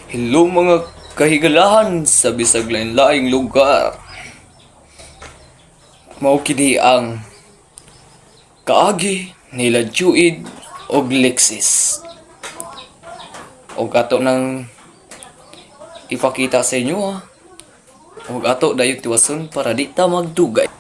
Hello mga kahigalahan sa bisag lain-laing lugar. Mao kini ang kaagi nila Juid og Lexis. Og ato nang ipakita sa inyo og ato dayon tiwason para di ta magdugay.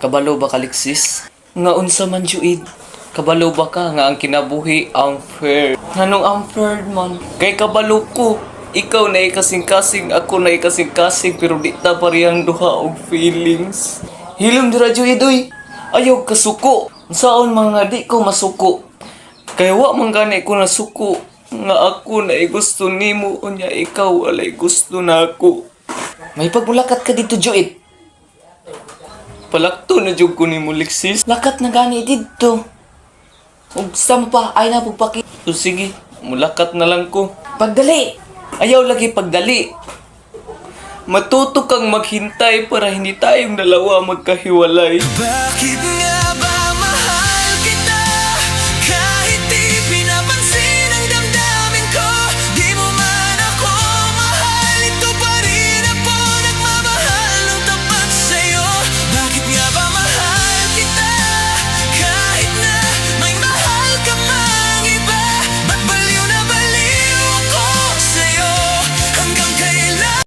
Kabalo ba ka Lexis? Nga unsa man Juid? Kabalo ba ka nga ang kinabuhi ang fair? Nganong ang fair man? Kay kabalo ko. Ikaw na ikasing-kasing, ako na ikasing-kasing, pero di ta parehang duha og feelings. Hilom dira Juid oy. Ayaw kasuko. Saon mga di ko masuko. Kaya wa man gani ko nasuko nga ako na gusto nimo unya ikaw walay gusto na ako. May pagmulakat ka dito Juid. Palakto na jud ko nimo Lexis. Lakat na gani dito. Ug sampa ay na pagpaki. So sige, mulakat na lang ko. Pagdali. Ayaw lagi pagdali. Matuto kang maghintay para hindi tayong dalawa magkahiwalay. Bakit